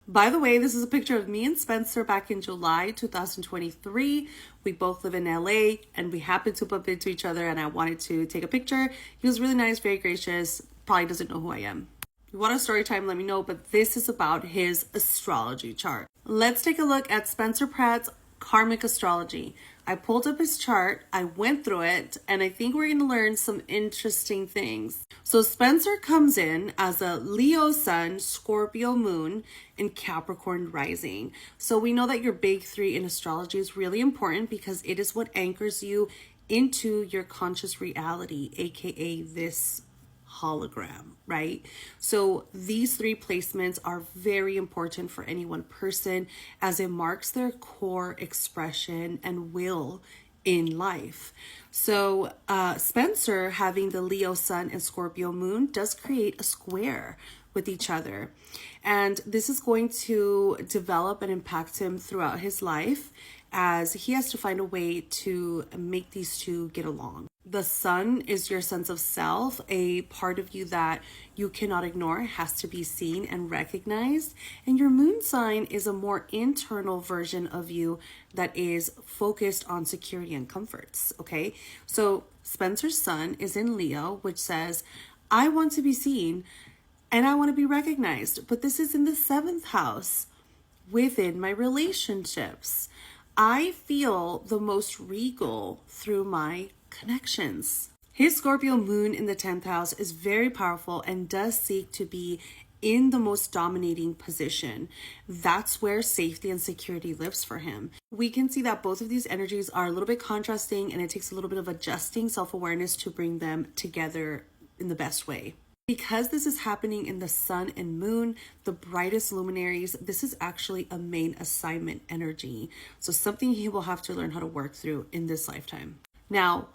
By the way, this is a picture of me and Spencer back in July 2023. We both live in LA and we happened to bump into each other and I wanted to take a picture. He was really nice, very gracious, probably doesn't know who I am. If you want a story time, let me know, but this is about his astrology chart. Let's take a look at Spencer Pratt's karmic astrology. I pulled up his chart, I went through it, and I think we're going to learn some interesting things. So Spencer comes in as a Leo sun, Scorpio moon, and Capricorn rising. So we know that your big three in astrology is really important because it is what anchors you into your conscious reality, aka this hologram, right? So these three placements are very important for any one person as it marks their core expression and will in life. So Spencer having the Leo sun and Scorpio moon does create a square with each other. And this is going to develop and impact him throughout his life as he has to find a way to make these two get along. The sun is your sense of self, a part of you that you cannot ignore, has to be seen and recognized. And your moon sign is a more internal version of you that is focused on security and comforts, okay? So Spencer's sun is in Leo, which says, I want to be seen and I want to be recognized. But this is in the 7th house within my relationships. I feel the most regal through my connections. His Scorpio moon in the 10th house is very powerful and does seek to be in the most dominating position. That's where safety and security lives for him. We can see that both of these energies are a little bit contrasting and it takes a little bit of adjusting self-awareness to bring them together in the best way. Because this is happening in the sun and moon, the brightest luminaries, this is actually a main assignment energy. So something he will have to learn how to work through in this lifetime. Now,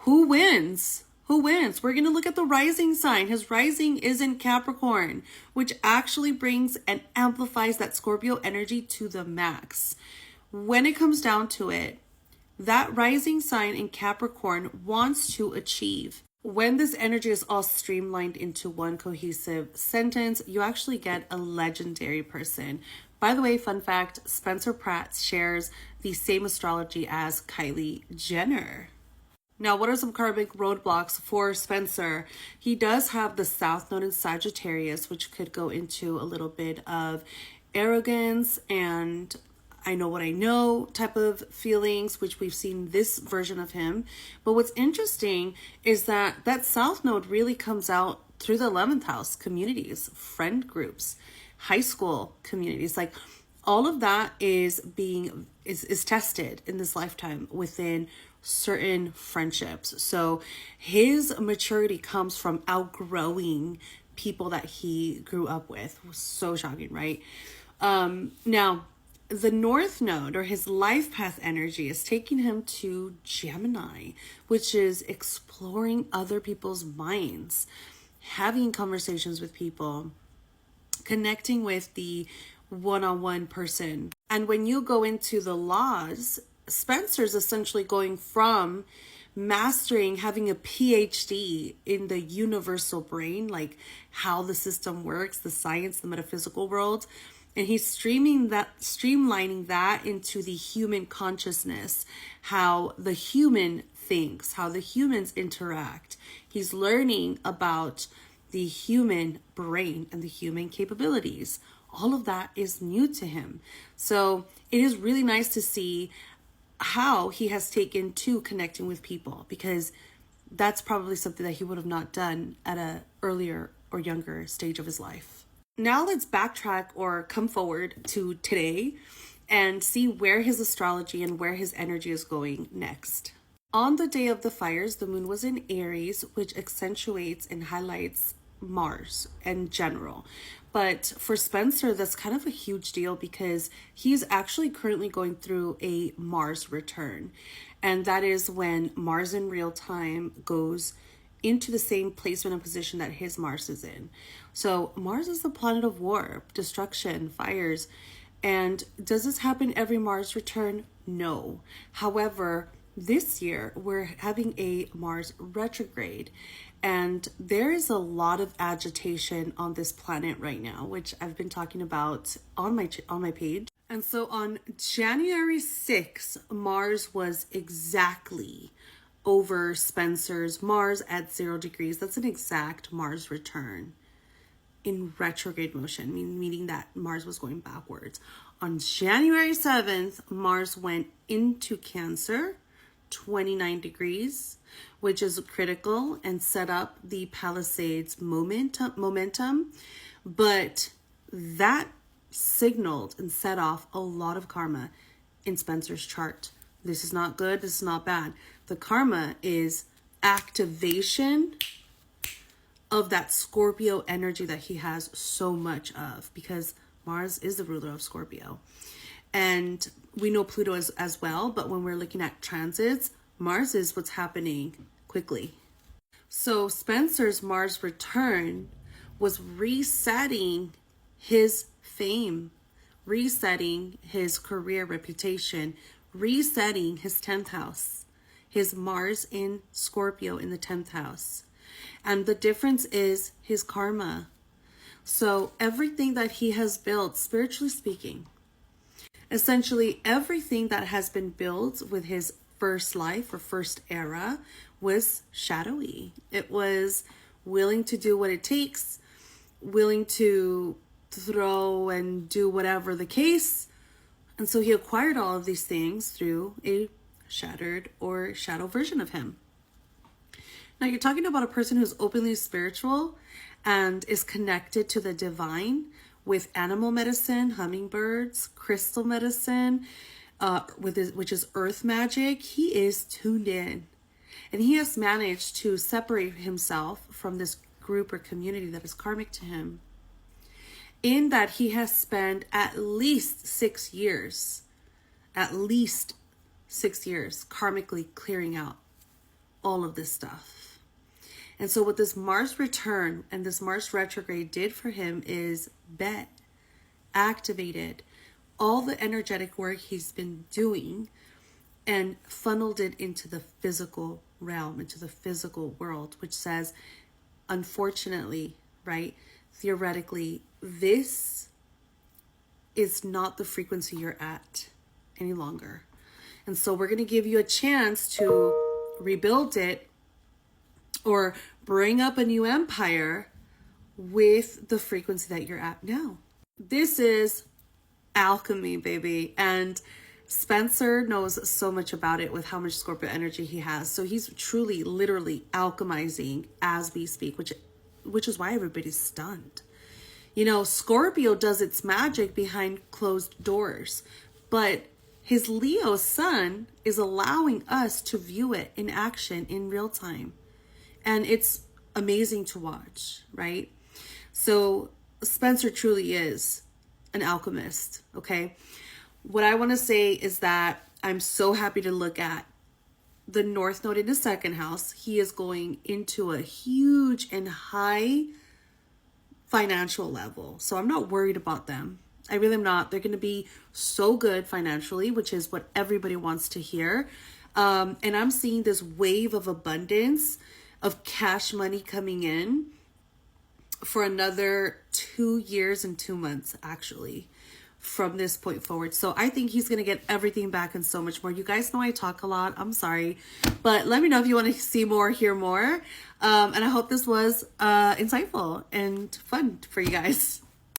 who wins? Who wins? We're going to look at the rising sign. His rising is in Capricorn, which actually brings and amplifies that Scorpio energy to the max. When it comes down to it, that rising sign in Capricorn wants to achieve. When this energy is all streamlined into one cohesive sentence, you actually get a legendary person. By the way, fun fact, Spencer Pratt shares the same astrology as Kylie Jenner. Now, what are some karmic roadblocks for Spencer? He does have the South Node in Sagittarius, which could go into a little bit of arrogance and I know what I know type of feelings, which we've seen this version of him. But what's interesting is that that South Node really comes out through the 11th house communities, friend groups, high school communities. Like all of that is tested in this lifetime within certain friendships. So his maturity comes from outgrowing people that he grew up with. It was so shocking, right? Now, the North Node or his life path energy is taking him to Gemini, which is exploring other people's minds, having conversations with people, connecting with the one-on-one person. And when you go into the laws, Spencer's essentially going from mastering, having a PhD in the universal brain, like how the system works, the science, the metaphysical world. And he's streamlining that into the human consciousness, how the human thinks, how the humans interact. He's learning about the human brain and the human capabilities. All of that is new to him. So it is really nice to see how he has taken to connecting with people, because that's probably something that he would have not done at an earlier or younger stage of his life. Now let's backtrack or come forward to today and see where his astrology and where his energy is going next. On the day of the fires, the moon was in Aries, which accentuates and highlights Mars in general. But for Spencer, that's kind of a huge deal because he's actually currently going through a Mars return. And that is when Mars in real time goes into the same placement and position that his Mars is in. So Mars is the planet of war, destruction, fires. And does this happen every Mars return? No. However, this year we're having a Mars retrograde. And there is a lot of agitation on this planet right now, which I've been talking about on my page. And so on January 6th, Mars was exactly over Spencer's Mars at 0 degrees. That's an exact Mars return in retrograde motion, meaning that Mars was going backwards. On January 7th, Mars went into Cancer, 29 degrees, which is critical, and set up the Palisades momentum. But that signaled and set off a lot of karma in Spencer's chart. This is not good. This is not bad. The karma is activation of that Scorpio energy that he has so much of, because Mars is the ruler of Scorpio. And we know Pluto as well, but when we're looking at transits, Mars is what's happening quickly. So Spencer's Mars return was resetting his fame, resetting his career reputation, resetting his 10th house, his Mars in Scorpio in the 10th house. And the difference is his karma. So everything that he has built, spiritually speaking, essentially everything that has been built with his first life or first era was shadowy. It was willing to do what it takes, willing to throw and do whatever the case. And so he acquired all of these things through a shattered or shadow version of him. Now you're talking about a person who's openly spiritual and is connected to the divine with animal medicine, hummingbirds, crystal medicine, which is earth magic. He is tuned in, and he has managed to separate himself from this group or community that is karmic to him, in that he has spent at least 6 years karmically clearing out all of this stuff. And so what this Mars return and this Mars retrograde did for him is activated all the energetic work he's been doing and funneled it into the physical realm, into the physical world, which says, unfortunately, right, theoretically, this is not the frequency you're at any longer. And so we're going to give you a chance to rebuild it or bring up a new empire with the frequency that you're at now. This is alchemy, baby. And Spencer knows so much about it with how much Scorpio energy he has. So he's truly, literally alchemizing as we speak, which is why everybody's stunned. You know, Scorpio does its magic behind closed doors, but his Leo sun is allowing us to view it in action in real time. And it's amazing to watch, right? So Spencer truly is an alchemist, okay? What I want to say is that I'm so happy to look at the North Node in the second house. He is going into a huge and high financial level. So I'm not worried about them. I really am not. They're going to be so good financially, which is what everybody wants to hear. And I'm seeing this wave of abundance of cash money coming in for another 2 years and 2 months, actually, from this point forward. So I think he's going to get everything back and so much more. You guys know I talk a lot. I'm sorry. But let me know if you want to see more, hear more. And I hope this was insightful and fun for you guys.